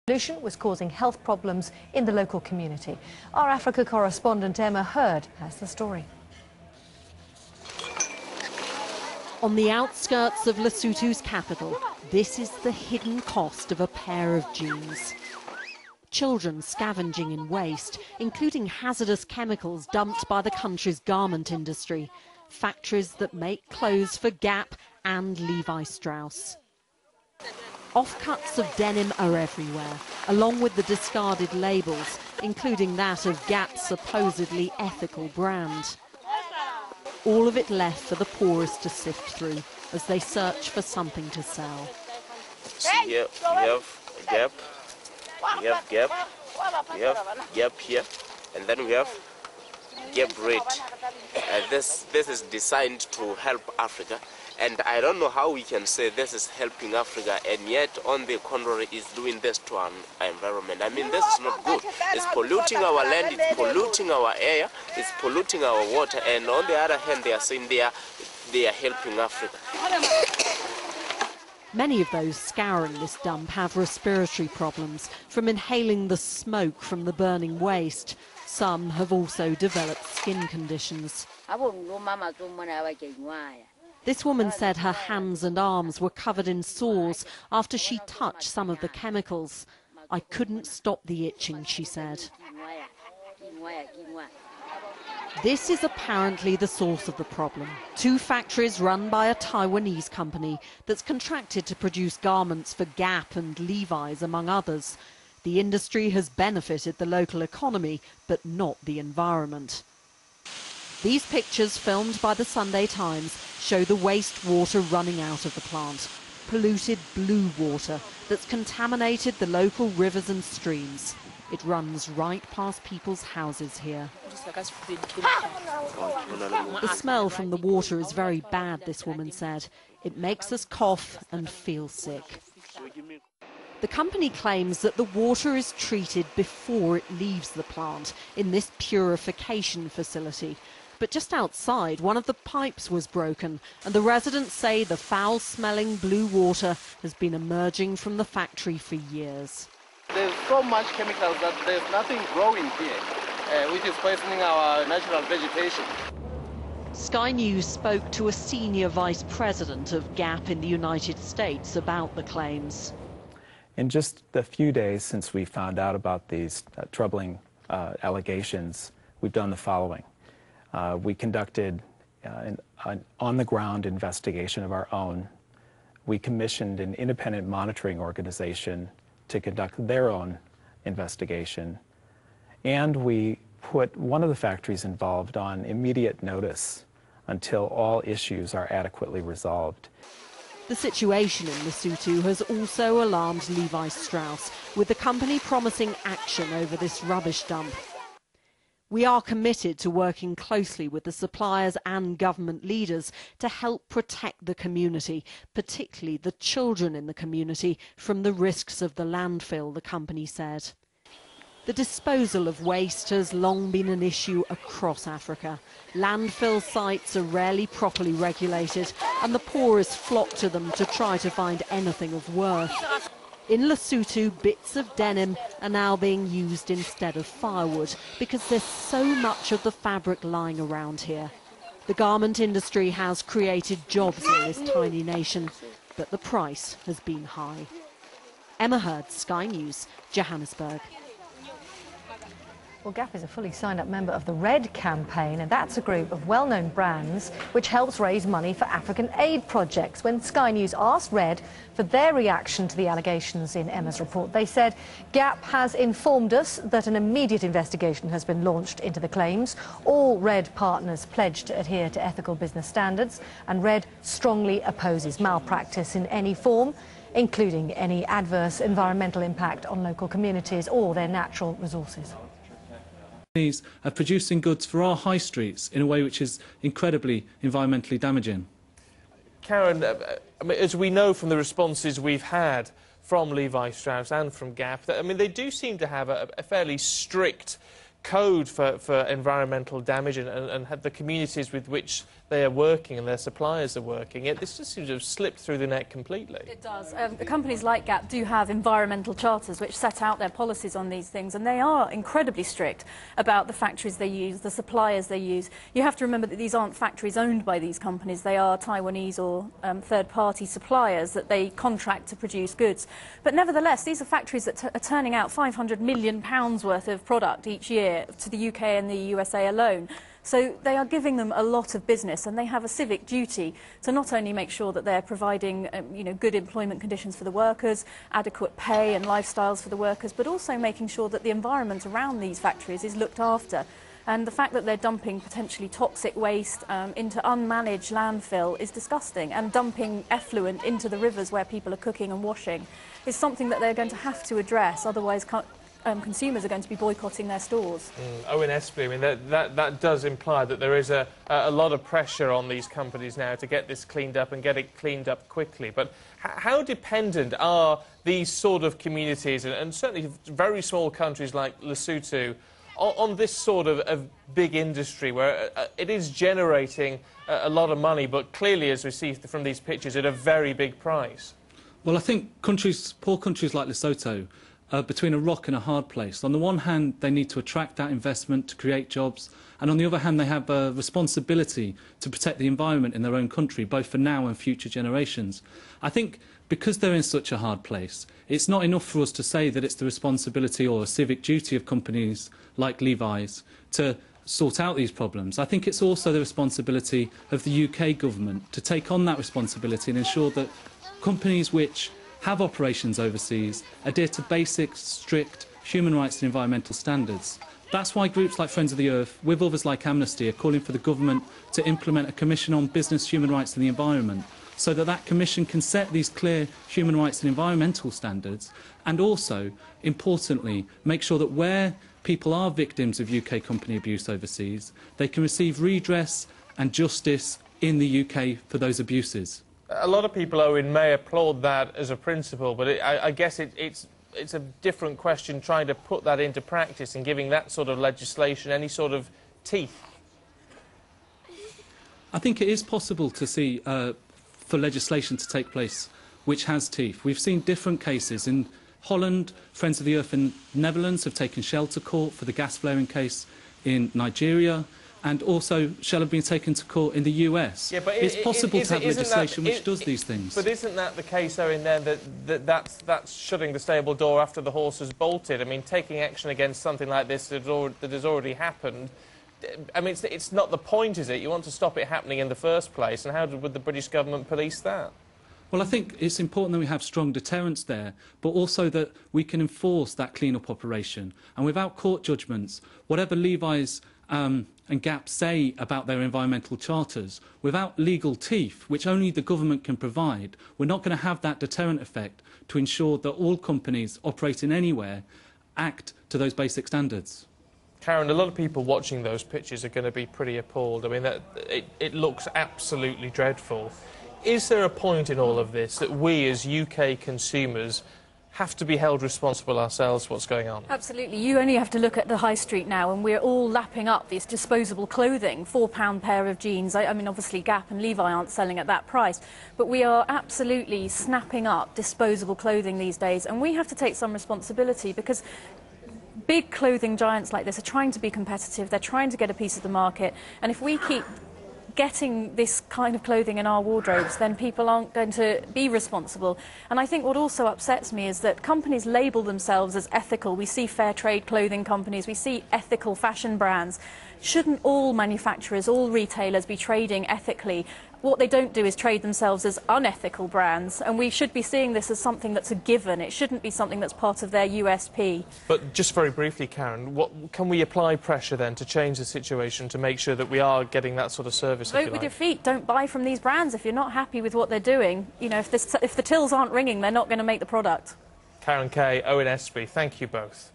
Pollution was causing health problems in the local community. Our Africa correspondent Emma Hurd has the story. On the outskirts of Lesotho's capital, this is the hidden cost of a pair of jeans. Children scavenging in waste, including hazardous chemicals dumped by the country's garment industry, factories that make clothes for Gap and Levi Strauss. Offcuts of denim are everywhere, along with the discarded labels, including that of Gap's supposedly ethical brand. All of it left for the poorest to sift through as they search for something to sell. Here we have Gap, we have Gap here, and then we have Gap Red. This is designed to help Africa. And I don't know how we can say this is helping Africa, and yet, on the contrary, is doing this to our environment. I mean, this is not good. It's polluting our land, it's polluting our air, it's polluting our water, and on the other hand, they are saying they are helping Africa. Many of those scouring this dump have respiratory problems from inhaling the smoke from the burning waste. Some have also developed skin conditions. This woman said her hands and arms were covered in sores after she touched some of the chemicals. I couldn't stop the itching, she said. This is apparently the source of the problem. Two factories run by a Taiwanese company that's contracted to produce garments for Gap and Levi's, among others. The industry has benefited the local economy, but not the environment. These pictures, filmed by the Sunday Times, show the wastewater running out of the plant. Polluted blue water that's contaminated the local rivers and streams. It runs right past people's houses here. The smell from the water is very bad, this woman said. It makes us cough and feel sick. The company claims that the water is treated before it leaves the plant in this purification facility. But just outside, one of the pipes was broken, and the residents say the foul-smelling blue water has been emerging from the factory for years. There's so much chemicals that there's nothing growing here, which is poisoning our natural vegetation. Sky News spoke to a senior vice president of Gap in the United States about the claims. In just the few days since we found out about these troubling allegations, we've done the following. We conducted an on-the-ground investigation of our own. We commissioned an independent monitoring organization to conduct their own investigation. And we put one of the factories involved on immediate notice until all issues are adequately resolved. The situation in Lesotho has also alarmed Levi Strauss, with the company promising action over this rubbish dump. We are committed to working closely with the suppliers and government leaders to help protect the community, particularly the children in the community, from the risks of the landfill, the company said. The disposal of waste has long been an issue across Africa. Landfill sites are rarely properly regulated, and the poorest flock to them to try to find anything of worth. In Lesotho, bits of denim are now being used instead of firewood because there's so much of the fabric lying around here. The garment industry has created jobs in this tiny nation, but the price has been high. Emma Hurd, Sky News, Johannesburg. Well, Gap is a fully signed-up member of the RED campaign, and that's a group of well-known brands which helps raise money for African aid projects. When Sky News asked RED for their reaction to the allegations in Emma's report, they said Gap has informed us that an immediate investigation has been launched into the claims. All RED partners pledged to adhere to ethical business standards, and RED strongly opposes malpractice in any form, including any adverse environmental impact on local communities or their natural resources. Of producing goods for our high streets in a way which is incredibly environmentally damaging. Karen, as we know from the responses we've had from Levi Strauss and from Gap, that, they do seem to have a fairly strict code for environmental damage and the communities with which they are working and their suppliers are working. This just seems to have slipped through the net completely. It does. Companies like Gap do have environmental charters which set out their policies on these things, and they are incredibly strict about the factories they use, the suppliers they use. You have to remember that these aren't factories owned by these companies. They are Taiwanese or third-party suppliers that they contract to produce goods. But nevertheless, these are factories that are turning out £500 million worth of product each year to the UK and the USA alone. So they are giving them a lot of business, and they have a civic duty to not only make sure that they're providing good employment conditions for the workers, adequate pay and lifestyles for the workers, but also making sure that the environment around these factories is looked after. And the fact that they're dumping potentially toxic waste into unmanaged landfill is disgusting, and dumping effluent into the rivers where people are cooking and washing is something that they're going to have to address, otherwise consumers are going to be boycotting their stores. Owen Espy, I mean, that does imply that there is a lot of pressure on these companies now to get this cleaned up and get it cleaned up quickly. But how dependent are these sort of communities, and certainly very small countries like Lesotho, on this sort of big industry where it is generating a lot of money, but clearly, as we see from these pictures, at a very big price? Well, I think poor countries like Lesotho are between a rock and a hard place. On the one hand, they need to attract that investment to create jobs, and on the other hand, they have a responsibility to protect the environment in their own country, both for now and future generations. I think because they're in such a hard place, it's not enough for us to say that it's the responsibility or a civic duty of companies like Levi's to sort out these problems. I think it's also the responsibility of the UK government to take on that responsibility and ensure that companies which have operations overseas adhere to basic, strict human rights and environmental standards. That's why groups like Friends of the Earth, with others like Amnesty, are calling for the government to implement a commission on business, human rights and the environment, so that that commission can set these clear human rights and environmental standards, and also, importantly, make sure that where people are victims of UK company abuse overseas, they can receive redress and justice in the UK for those abuses. A lot of people, Owen, may applaud that as a principle, but I guess it's a different question trying to put that into practice and giving that sort of legislation any sort of teeth. I think it is possible to see for legislation to take place which has teeth. We've seen different cases. In Holland, Friends of the Earth in the Netherlands have taken Shell to court for the gas flaring case in Nigeria, and also Shell have been taken to court in the US. Yeah, but it's possible to have legislation which does these things. But isn't that the case, though, in there that's shutting the stable door after the horse has bolted? I mean, taking action against something like this that has already happened, I mean, it's not the point, is it? You want to stop it happening in the first place, and how would the British government police that? Well, I think it's important that we have strong deterrence there, but also that we can enforce that clean-up operation. And without court judgments, whatever Levi's and Gap say about their environmental charters, without legal teeth, which only the government can provide, we're not going to have that deterrent effect to ensure that all companies operating anywhere act to those basic standards. Karen, a lot of people watching those pictures are going to be pretty appalled. I mean, it looks absolutely dreadful. Is there a point in all of this that we as UK consumers have to be held responsible ourselves for what's going on? Absolutely. You only have to look at the high street now, and we're all lapping up this disposable clothing, £4 pair of jeans. I mean, obviously Gap and Levi aren't selling at that price, but we are absolutely snapping up disposable clothing these days, and we have to take some responsibility, because big clothing giants like this are trying to be competitive, they're trying to get a piece of the market, and if we keep getting this kind of clothing in our wardrobes, then people aren't going to be responsible. And I think what also upsets me is that companies label themselves as ethical. We see fair trade clothing companies, we see ethical fashion brands. Shouldn't all manufacturers, all retailers be trading ethically? What they don't do is trade themselves as unethical brands, and we should be seeing this as something that's a given. It shouldn't be something that's part of their USP. But just very briefly, Karen, can we apply pressure then to change the situation to make sure that we are getting that sort of service? Vote with your feet. Don't buy from these brands if you're not happy with what they're doing. You know, if the tills aren't ringing, they're not going to make the product. Karen Kay, Owen Espy, thank you both.